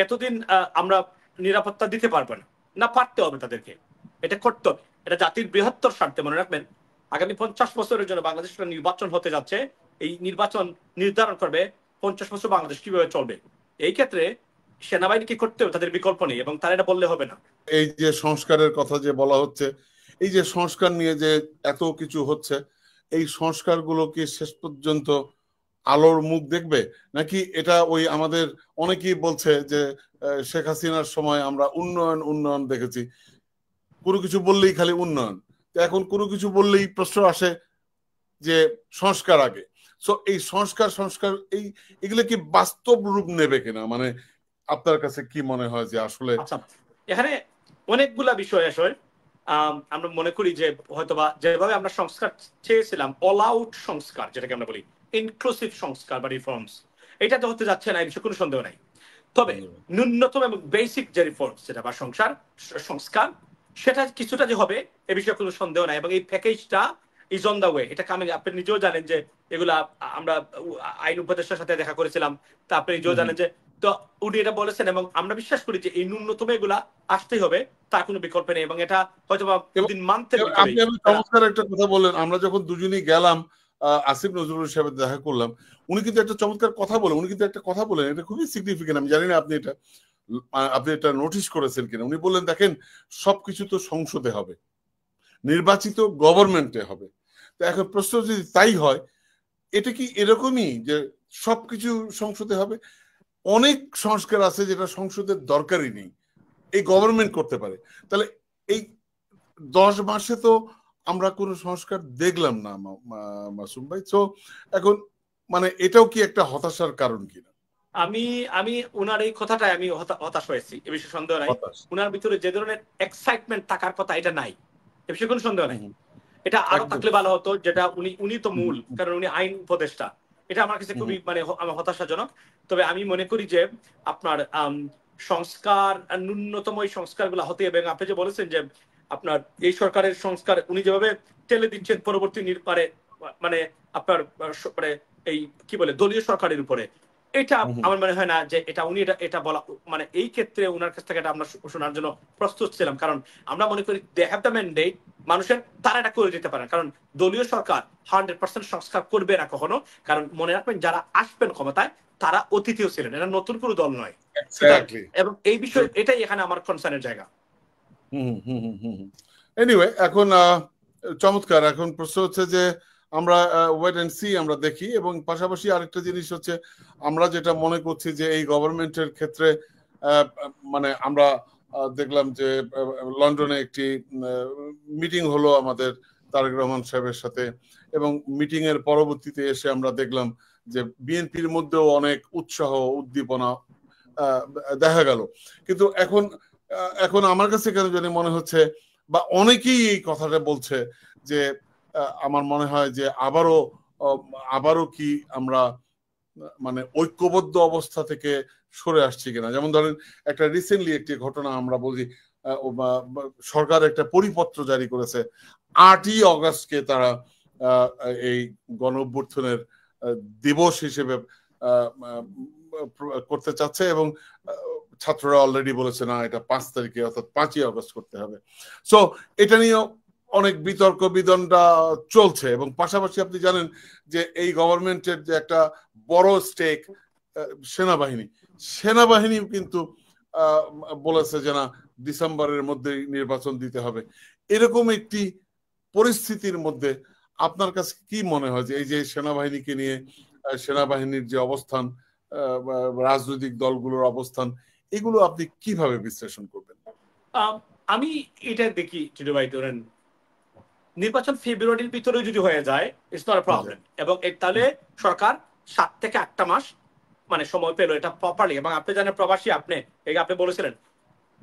এতদিন আমরা নিরাপত্তা দিতে পারবো না, না পারতে হবে তাদেরকে, এটা করতে হবে। এটা জাতির বৃহত্তর স্বার্থে। মনে রাখবেন, আগামী 50 বছরের জন্য বাংলাদেশের নির্বাচন হতে যাচ্ছে। এই নির্বাচন নির্ধারণ করবে 50 বছর বাংলাদেশ কিভাবে চলবে। এই ক্ষেত্রে সেনাবাহিনীকে করতে হবে, তাদের বিকল্প নেই, এবং তারা এটা বললে হবে না। এই যে সংস্কারের কথা যে বলা হচ্ছে, এই যে সংস্কার নিয়ে যে এত কিছু হচ্ছে, এই সংস্কারগুলো কি শেষ পর্যন্ত আলোর মুখ দেখবে, নাকি এটা ওই আমাদের অনেকেই বলছে যে শেখ হাসিনার সময় আমরা উন্নয়ন উন্নয়ন দেখেছি, কোনো কিছু বললেই খালি উন্নয়ন, তো এখন কোনো কিছু বললেই প্রশ্ন আসে যে সংস্কার আগে। সো এই সংস্কার সংস্কার এগুলো কি বাস্তব রূপ নেবে কিনা, মানে আপনার কাছে কি মনে হয় যে আসলে? আচ্ছা, এখানে অনেকগুলা বিষয় আসলে আমরা মনে করি যে হয়তোবা যেভাবে আমরা সংস্কার চেয়েছিলাম, অল আউট সংস্কার যেটাকে আমরা বলি, ইনক্লুসিভ সংস্কার বা রিফর্মস, এটা তো হতে যাচ্ছে না, এই বিষয়ে কোনো সন্দেহ নাই। তবে ন্যূনতম এবং বেসিক যে রিফর্মস যেটা বা সংস্কার, সেটা কিছুটা যে হবে এ বিষয়ে কোনো সন্দেহ নাই। এবং এই প্যাকেজটা ইজ অন দা ওয়ে। এটা কামিং। আপনি নিজেও জানেন যে এগুলা আমরা আইন উপদেষ্টার সাথে দেখা করেছিলাম, তা আপনি নিজেও জানেন যে, তো উনি এটা বলেছেন, এবং আমরা বিশ্বাস করি যে এই ন্যূনতম এগুলা আসতেই হবে, তার কোনো বিকল্প নেই। এবং এটা হয়তো দুদিন মান্থের আপনি চমৎকার একটা কথা বললেন। আমরা যখন দুজনেই গেলাম আসিফ নজরুল সাহেবের দেখা করলাম, উনি কিন্তু একটা চমৎকার কথা বলেন, উনি কিন্তু একটা কথা বলেন, এটা খুবই সিগনিফিকেন্ট। আমি জানি না আপনি এটা নোটিশ করেছেন কিনা। উনি বললেন, দেখেন সবকিছু তো সংসদে হবে, নির্বাচিত গভর্নমেন্টে হবে। তো এখন প্রশ্ন যদি তাই হয়, এটা কি এরকমই যে সবকিছু সংসদে হবে? অনেক সংস্কার আছে যেটা সংসদের দরকারই নেই, এই গভর্নমেন্ট করতে পারে। তাহলে এই 10 মাসে তো আমরা কোনো সংস্কার দেখলাম না মাসুম ভাই। তো এখন মানে এটাও কি একটা হতাশার কারণ কিনা? আমি আমি উনার এই কথাটাই আমি হতাশ হয়েছি, এ বিষয়ে সন্দেহ নাই। উনার ভিতরে যে ধরনের এক্সাইটমেন্ট থাকার কথা, এটা নাই, এ বিষয়ে কোনো সন্দেহ নাই। এটা আরো থাকলে ভালো হতো, যেটা উনি তো মূল, কারণ উনি আইন উপদেষ্টা। এটা আমার কাছে খুবই আমার হতাশাজনক। তবে আমি মনে করি যে আপনার সংস্কার, ন্যূনতম এই সংস্কারগুলো হতে হবে। এবং আপনি যে বলেছেন যে আপনার এই সরকারের সংস্কার উনি যেভাবে ঠেলে দিচ্ছেন পরবর্তী মানে আপনার মানে এই কি বলে দলীয় সরকারের উপরে, এটা আমার মনে হয় না যে এটা উনি এটা বলা, মানে এই ক্ষেত্রে উনার কাছ থেকে এটা আমরা শোনার জন্য প্রস্তুত ছিলাম। কারণ আমরা মনে করি দে হ্যাভ দ্য ম্যান্ডেট, মানুষের, তারা এটা করে দিতে পারেন। কারণ দলীয় সরকার 100% সংস্কার করবে না কখনো। কারণ মনে রাখবেন, যারা আসবেন ক্ষমতায় তারা অতিথিও ছিলেন, এটা নতুন কোনো দল নয়। এবং এই বিষয়ে এটাই এখানে আমার কনসার্নের জায়গা। এনিওয়ে, এখন চমৎকার। এখন প্রশ্ন হচ্ছে যে আমরা ওয়েট এন্ড সি, আমরা দেখি। এবং পাশাপাশি আরেকটা জিনিস হচ্ছে, আমরা যেটা মনে করছি যে এই গভর্নমেন্টের ক্ষেত্রে মানে আমরা দেখলাম যে লন্ডনে একটি মিটিং হলো আমাদের তারেক রহমান সাহেবের সাথে, এবং মিটিং এর পরবর্তীতে এসে আমরা দেখলাম যে বিএনপির মধ্যেও অনেক উৎসাহ উদ্দীপনা দেখা গেল। কিন্তু এখন আমার কাছে কেন জানি মনে হচ্ছে, বা অনেকেই এই কথাটা বলছে যে আমার মনে হয় যে আবারও কি আমরা মানে ঐক্যবদ্ধ অবস্থা থেকে সরে আসছি কিনা। যেমন ধরেন, একটা রিসেন্টলি একটি ঘটনা আমরা বলি, সরকার একটা পরিপত্র জারি করেছে, 8ই অগস্টকে তারা এই গণঅভ্যুত্থানের দিবস হিসেবে করতে চাচ্ছে, এবং ছাত্ররা অলরেডি বলেছে না, এটা 5 তারিখে অর্থাৎ 5ই অগস্ট করতে হবে। সো এটা নিয়ে অনেক বিতর্ক বিদণ্ডা চলছে। এবং পাশাপাশি আপনি জানেন যে এই গভর্নমেন্টের যে একটা বড় স্টেক সেনাবাহিনীও কিন্তু বলেছে যে না, ডিসেম্বরের মধ্যেই নির্বাচন দিতে হবে। এরকম একটি পরিস্থিতির মধ্যে আপনার কাছে কি মনে হয় যে এই যে সেনাবাহিনীকে নিয়ে সেনাবাহিনীর যে অবস্থান, রাজনৈতিক দলগুলোর অবস্থান, এগুলো আপনি কিভাবে বিশ্লেষণ করবেন? আমি এটা দেখি টিটু ভাই, ধরেন নির্বাচন ফেব্রুয়ারির ভিতরে যদি হয়ে যায়, ইটস নট আ প্রবলেম। এবং তাহলে সরকার 7 থেকে 8টা মাস মানে সময় পেল এটা প্রপারলি। এবং আপনি জানেন প্রবাসী, আপনি বলেছিলেন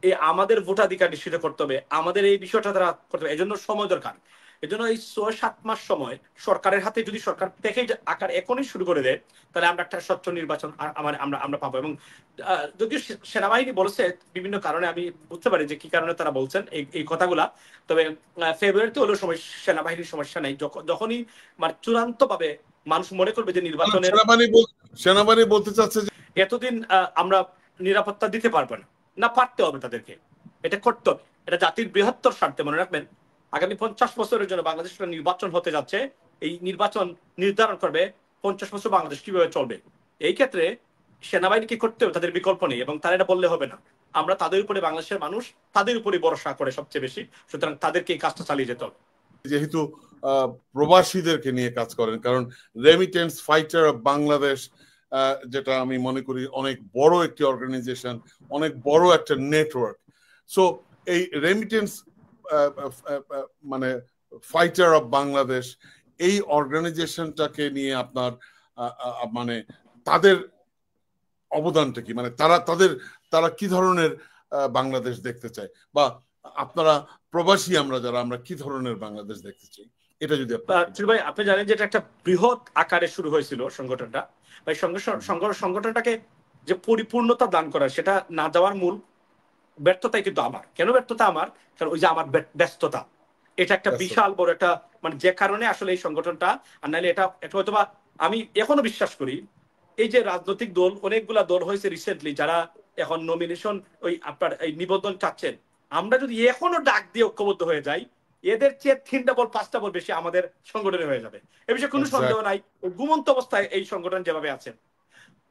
এই আমাদের ভোটাধিকার নিশ্চিত করতে হবে, আমাদের এই বিষয়টা তারা করতে হবে, এই জন্য সময় দরকার। এই জন্য এই 6-7 মাস সময় সরকারের হাতে যদি সরকার প্যাকেজ আকার এখনই শুরু করে দেয়, তাহলে আমরা একটা স্বচ্ছ নির্বাচন আমরা পাবো। এবং যদিও সেনাবাহিনী বলছে বিভিন্ন কারণে, আমি বুঝতে পারি যে কি কারণে তারা বলছেন এই কথাগুলা। তবে ফেব্রুয়ারিতে হলেও সেনাবাহিনীর সমস্যা নেই, যখনই মানে চূড়ান্ত ভাবে মানুষ মনে করবে যে নির্বাচনের, সেনাবাহিনী বলতে চাচ্ছে যে এতদিন আমরা নিরাপত্তা দিতে পারবে না, না পারতে হবে তাদেরকে, এটা করতে হবে। এটা জাতির বৃহত্তর স্বার্থে। মনে রাখবেন আগামী 50 বছরের জন্য বাংলাদেশের নির্বাচন হতে যাচ্ছে। এই নির্বাচন নির্ধারণ করবে 50 বছর বাংলাদেশ কিভাবে চলবে। এই ক্ষেত্রে সেনাবাহিনী কি করতে হবে, তাদের বিকল্প নেই, এবং তারা এটা বললে হবে না। আমরা তাদের উপরে, বাংলাদেশের মানুষ তাদের উপরে ভরসা করে সবচেয়ে বেশি, সুতরাং তাদেরকে এই কাজটা চালিয়ে যেতে হবে। যেহেতু প্রবাসীদেরকে নিয়ে কাজ করেন, কারণ রেমিটেন্স ফাইটার অফ বাংলাদেশ যেটা আমি মনে করি অনেক বড় একটি অর্গানাইজেশন, অনেক বড় একটা নেটওয়ার্ক। সো এই রেমিটেন্স মানে ফাইটার অফ বাংলাদেশ, এই অর্গানাইজেশনটাকে নিয়ে আপনার মানে তাদের অবদানটা কি, মানে তারা কি ধরনের বাংলাদেশ দেখতে চায়, বা আপনারা প্রবাসী আমরা যারা, আমরা কি ধরনের বাংলাদেশ দেখতে চাই, এটা যদি ভাই আপনি জানেন যে এটা একটা বৃহৎ আকারে শুরু হয়েছিল সংগঠনটা। ভাই সংগঠনটাকে যে পরিপূর্ণতা দান করা, সেটা না যাওয়ার মূল ব্যর্থতাই কিন্তু আমার। কেন ব্যর্থতা আমার? কারণ ওই যে আমার ব্যস্ততা, এটা একটা বিশাল বড় একটা, মানে যে কারণে আসলে এই সংগঠনটা, আর নাহলে এটা হয়তোবা আমি এখনো বিশ্বাস করি এই যে রাজনৈতিক দল, অনেকগুলা দল হয়েছে রিসেন্টলি যারা এখন নমিনেশন ওই আপনার এই নিবন্ধন চাচ্ছেন, আমরা যদি এখনো ডাক দিয়ে ঐক্যবদ্ধ হয়ে যাই, এদের চেয়ে 3টা বল 5টা বল বেশি আমাদের সংগঠনে হয়ে যাবে। এ বিষয়ে কোনো সন্দেহ নাই। ঘুমন্ত অবস্থায় এই সংগঠন যেভাবে আছে।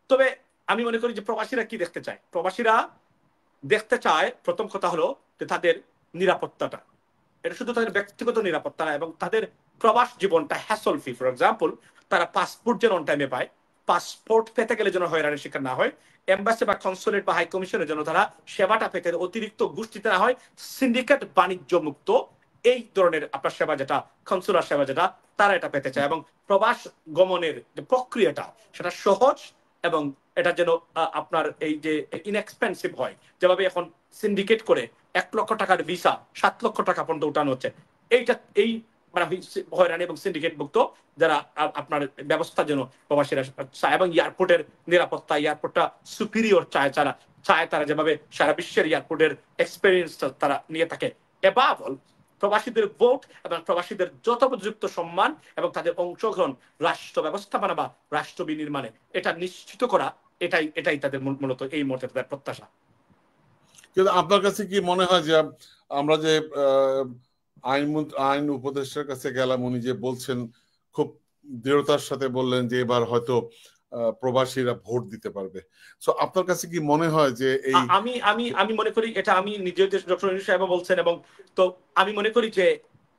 তবে আমি মনে করি যে প্রবাসীরা কি দেখতে চায়, প্রবাসীরা দেখতে চায় প্রথম কথা হলো যে তাদের নিরাপত্তাটা, এটা শুধু তাদের ব্যক্তিগত নিরাপত্তা না, এবং তাদের প্রবাস জীবনটা হ্যাসল ফ্রি। ফর এক্সাম্পল, তারা পাসপোর্ট যেন অন টাইমে পায়, পাসপোর্ট পেতে গেলে যেন হয়রানির শিকার না হয়, এম্বাসি বা কনসুলেট বা হাই কমিশনের জন্য তারা সেবাটা পেতে অতিরিক্ত গোষ্ঠীতে না হয়, সিন্ডিকেট বাণিজ্য মুক্ত এই ধরনের আপনার সেবা, যেটা কনসুলার সেবা, যেটা তারা এটা পেতে চায়, এবং প্রবাস গমনের যে প্রক্রিয়াটা সেটা সহজ, এবং এটা যেন আপনার এই যে ইনএক্সপেন্সিভ হয়। যেভাবে এখন সিন্ডিকেট করে 1 লক্ষ টাকার ভিসা 7 লক্ষ টাকা পর্যন্ত উঠানো হচ্ছে, এইটা এই মানে হয়রানি এবং সিন্ডিকেট মুক্ত যারা আপনার ব্যবস্থা যেন প্রবাসীরা চায়, এবং এয়ারপোর্টের নিরাপত্তা, এয়ারপোর্টটা সুপিরিয়র চায় তারা যেভাবে সারা বিশ্বের এয়ারপোর্টের এক্সপেরিয়েন্স তারা নিয়ে থাকে। এবাভ অল, প্রবাসীদের ভোট এবং প্রবাসীদের যথোপযুক্ত সম্মান এবং তাদের অংশগ্রহণ রাষ্ট্র ব্যবস্থাপনা বা রাষ্ট্র বিনির্মাণে, এটা নিশ্চিত করা, এটাই তাদের মূলত এই মুহূর্তে তাদের প্রত্যাশা। কিন্তু আপনার কাছে কি মনে হয় যে আমরা যে আইন উপদেষ্টার কাছে গেলাম, উনি যে বলছেন, খুব দৃঢ়তার সাথে বললেন যে এবার হয়তো প্রবাসীরা ভোট দিতে পারবে, সো আপনার কাছে কি মনে হয় যে এই আমি মনে করি এটা, আমি নিজের ডক্টর ইউনূস সাহেব বলছেন, এবং তো আমি মনে করি যে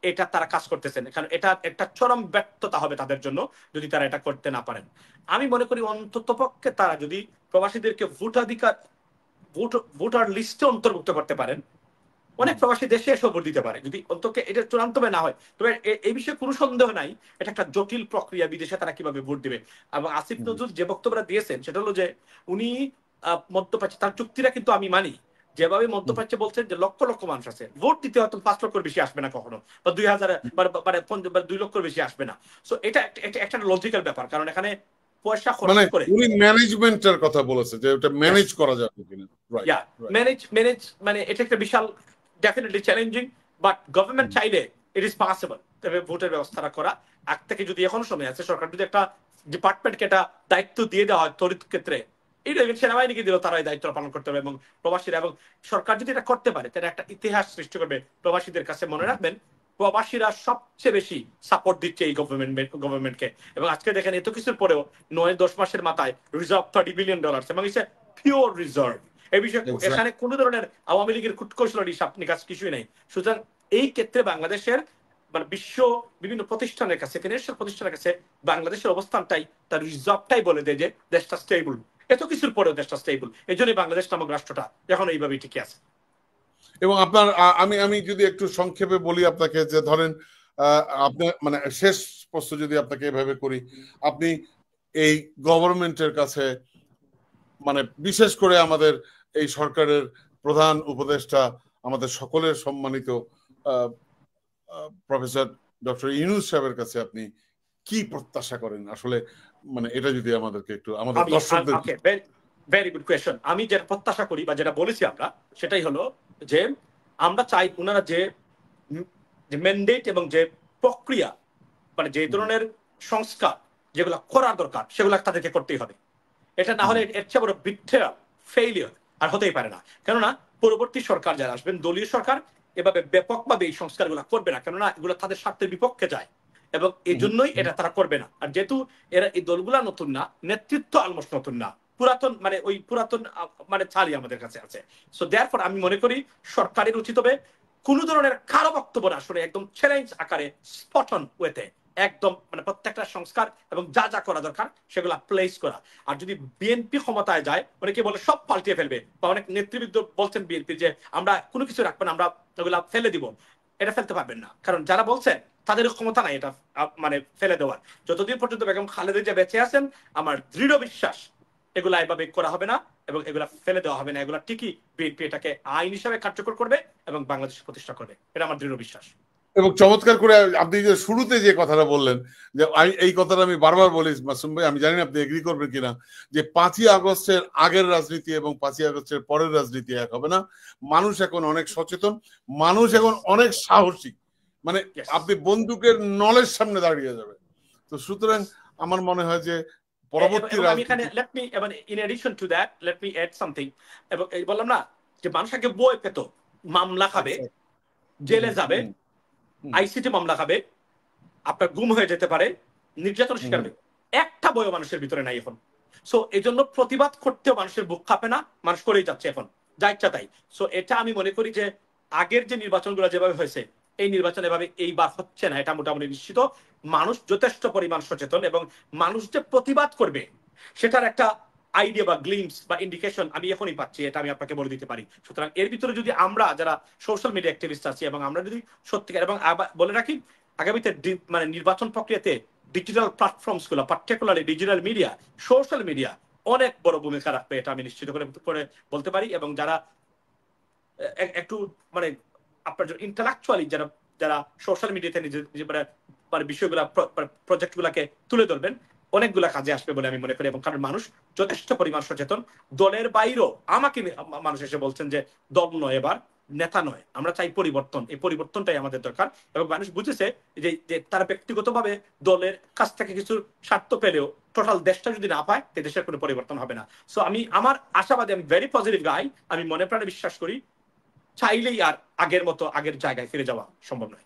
এটা তারা কাজ করতেছেন, কারণ এটা একটা চরম ব্যর্থতা হবে তাদের জন্য যদি তারা এটা করতে না পারেন। আমি মনে করি অন্ততপক্ষে তারা যদি প্রবাসীদেরকে ভোটার লিস্টে অন্তর্ভুক্ত করতে পারেন, অনেক প্রবাসী দেশে এসে ভোট দিতে পারে, যদি অন্তত এটা চূড়ান্ত না হয়। তবে এই বিষয়ে কোনো সন্দেহ নাই, এটা একটা জটিল প্রক্রিয়া, বিদেশে তারা কিভাবে ভোট দিবে। এবং আসিফ নজরুল যে বক্তব্যটা দিয়েছেন সেটা হলো যে উনি মধ্যপ্রাচ্যে, তার চুক্তিটা কিন্তু আমি মানি, যেভাবে মধ্যপ্রাচ্যে বলছেন যে লক্ষ লক্ষ মানুষ আছে, ভোট দিতে হয়তো 5 লক্ষের বেশি আসবে না কখনো, বা 2000 বা 2 লক্ষের বেশি আসবে না। সো এটা একটা লজিক্যাল ব্যাপার, কারণ এখানে পয়সা খরচ করে উনি ম্যানেজমেন্টের কথা বলেছে যে এটা ম্যানেজ করা যাবে কিনা। ম্যানেজ মানে এটা একটা বিশাল, ডেফিনেটলি চ্যালেঞ্জিং, বাট গভর্নমেন্ট চাইলে ইট ইজ পসিবল। তবে ভোটের ব্যবস্থাটা করা আগ থেকে, যদি এখনো সময় আছে, সরকার যদি একটা ডিপার্টমেন্টকে একটা দায়িত্ব দিয়ে দেওয়া হয় তড়িৎ ক্ষেত্রে, এই সেনাবাহিনীকে দিলেও তারা এই দায়িত্ব পালন করতে হবে, এবং প্রবাসীরা, এবং সরকার যদি এটা করতে পারে তাহলে একটা ইতিহাস সৃষ্টি করবে প্রবাসীদের কাছে। মনে রাখবেন প্রবাসীরা সবচেয়ে বেশি সাপোর্ট দিচ্ছে এই গভর্নমেন্টকে, এবং আজকে দেখেন এত কিছুর পরেও 9-10 মাসের মাথায় রিজার্ভ $30 বিলিয়ন, এবং ইটস পিওর রিজার্ভ। এই বিষয়ে এখানে কোনো ধরনের আওয়ামী লীগের কূটকৌশলের হিসাব নিকাশ কিছুই নেই। সুতরাং এই ক্ষেত্রে বাংলাদেশের মানে বিশ্ব বিভিন্ন প্রতিষ্ঠানের কাছে, ফিনান্সিয়াল প্রতিষ্ঠানের কাছে বাংলাদেশের অবস্থানটাই, তার রিজার্ভটাই বলে দেয় যে দেশটা স্টেবল। এত কিছুর পরেও দেশটা স্টেবল, এই জন্যই বাংলাদেশ নামক রাষ্ট্রটা এখন এইভাবেই টিকে আছে। এবং আপনার আমি যদি একটু সংক্ষেপে বলি আপনাকে, যে ধরেন আপনি মানে শেষ প্রশ্ন যদি আপনাকে এভাবে করি, আপনি এই গভর্নমেন্টের কাছে, মানে বিশেষ করে আমাদের এই সরকারের প্রধান উপদেষ্টা, আমাদের সকলের সম্মানিত প্রফেসর ডক্টর ইউনূস সাহেবের কাছে আপনি কি প্রত্যাশা করেন আসলে, মানে এটা যদি আমাদেরকে একটু, আমাদের দর্শকদের। Very good question. আমি যেটা প্রত্যাশা করি বা যেটা বলেছি আমরা, সেটাই হলো যে আমরা চাই ওনারা যে ম্যান্ডেট এবং যে প্রক্রিয়া, মানে যে ধরনের সংস্কার যেগুলো করার দরকার সেগুলো তাদেরকে করতেই হবে। এটা না হলে এর চেয়ে বড় বিট্রেয়াল, ফেইলিয়ার আর হতেই পারে না। কেননা পরবর্তী সরকার যারা আসবেন, দলীয় সরকার এভাবে ব্যাপকভাবে এই সংস্কারগুলো করবে না, কেননা এগুলো তাদের স্বার্থের বিপক্ষে যায় এবং এই জন্যই এটা তারা করবে না। আর যেহেতু এরা এই দলগুলা নতুন না, নেতৃত্ব অলমোস্ট নতুন না, পুরাতন মানে ওই পুরাতন মানে ছাড়ই আমাদের কাছে আছে। সো দেয়ারফর আমি মনে করি সরকারের উচিত হবে কোন ধরনের কারো বক্তব্য না শুনে একদম চ্যালেঞ্জ আকারে স্পট অন ওয়েতে একদম মানে প্রত্যেকটা সংস্কার এবং যা যা করা দরকার সেগুলো প্লেস করা। আর যদি বিএনপি ক্ষমতায় যায়, অনেকে বলে সব পাল্টিয়ে ফেলবে, বা অনেক নেতৃবৃন্দ বলছেন বিএনপি যে আমরা কোনো কিছু রাখবো না, আমরা ওগুলা ফেলে দিব, এটা ফেলতে পারবেন না, কারণ যারা বলছেন তাদের ক্ষমতা নাই এটা মানে ফেলে দেওয়ার। যতদিন পর্যন্ত বেগম খালেদা জিয়া বেঁচে আছেন, আমার দৃঢ় বিশ্বাস এগুলা এভাবে করা হবে না এবং এগুলা ফেলে দেওয়া হবে না, এগুলা ঠিকই বিএনপি এটাকে আইন হিসাবে কার্যকর করবে এবং বাংলাদেশ প্রতিষ্ঠা করবে, এটা আমার দৃঢ় বিশ্বাস। এবং চমৎকার করে আপনি যে শুরুতে যে কথাটা বললেন, যে এই কথাটা আমি বারবার বলি মাসুম ভাই, আমি জানি না আপনি এগ্রি করবেন কিনা, যে 5ই আগস্টের আগের রাজনীতি এবং 5ই আগস্টের পরের রাজনীতি এক হবে না। মানুষ এখন অনেক সচেতন, মানুষ এখন অনেক সাহসী, মানে আপনি বন্দুকের নলের সামনে দাঁড়িয়ে যাবে। তো সুতরাং আমার মনে হয় যে পরবর্তী in addition to that let me add something, এবং বললাম না যে মানুষ আগে বই পেত, মামলা খাবে, জেলে যাবে, আইসিটি মামলা খাবে, আপনার গুম হয়ে যেতে পারে, নির্যাতন শিকার হবে, একটা বইও মানুষের ভিতরে নাই এখন। সো এই জন্য প্রতিবাদ করতেও মানুষের বুক কাঁপে না, মানুষ করেই যাচ্ছে এখন যা ইচ্ছা তাই। সো এটা আমি মনে করি যে আগের যে নির্বাচনগুলো যেভাবে হয়েছে, এই নির্বাচন এভাবে এইবার হচ্ছে না, এটা মোটামুটি নিশ্চিত। মানুষ যথেষ্ট পরিমাণ সচেতন এবং মানুষ যে প্রতিবাদ করবে সেটার একটা আইডিয়া বা গ্লিমস বা ইন্ডিকেশন আমি এখনই পাচ্ছি, এটা আমি আপনাকে বলে দিতে পারি। সুতরাং এর ভিতরে যদি আমরা যারা সোশ্যাল মিডিয়া অ্যাক্টিভিস্ট আছি এবং আমরা যদি সত্যিকার, এবং বলে রাখি আগামীতে মানে নির্বাচন প্রক্রিয়াতে ডিজিটাল প্ল্যাটফর্মস গুলো, particularly digital media, social media অনেক বড় ভূমিকা রাখবে, এটা আমি নিশ্চিত করে বলতে পারি। এবং যারা একটু মানে আপনার ইন্টালেকচুয়ালি যারা যারা সোশ্যাল মিডিয়াতে নিজের মানে বিষয়গুলা প্রজেক্ট গুলাকে তুলে ধরবেন, অনেকগুলা কাজে আসবে বলে আমি মনে করি। এবং কারণ মানুষ যথেষ্ট পরিমাণ সচেতন, দলের বাইরেও আমাকে মানুষ এসে বলছেন যে দল নয়, এবার নেতা নয়, আমরা চাই পরিবর্তন, এই পরিবর্তনটাই আমাদের দরকার। এবং মানুষ বুঝেছে যে তারা ব্যক্তিগতভাবে দলের কাছ থেকে কিছু স্বার্থ পেলেও টোটাল দেশটা যদি না পায়, তে দেশের কোনো পরিবর্তন হবে না। সো আমি আমার আশাবাদী, আমি ভেরি পজিটিভ গাই, আমি মনে প্রাণে বিশ্বাস করি চাইলেই আর আগের মতো আগের জায়গায় ফিরে যাওয়া সম্ভব নয়।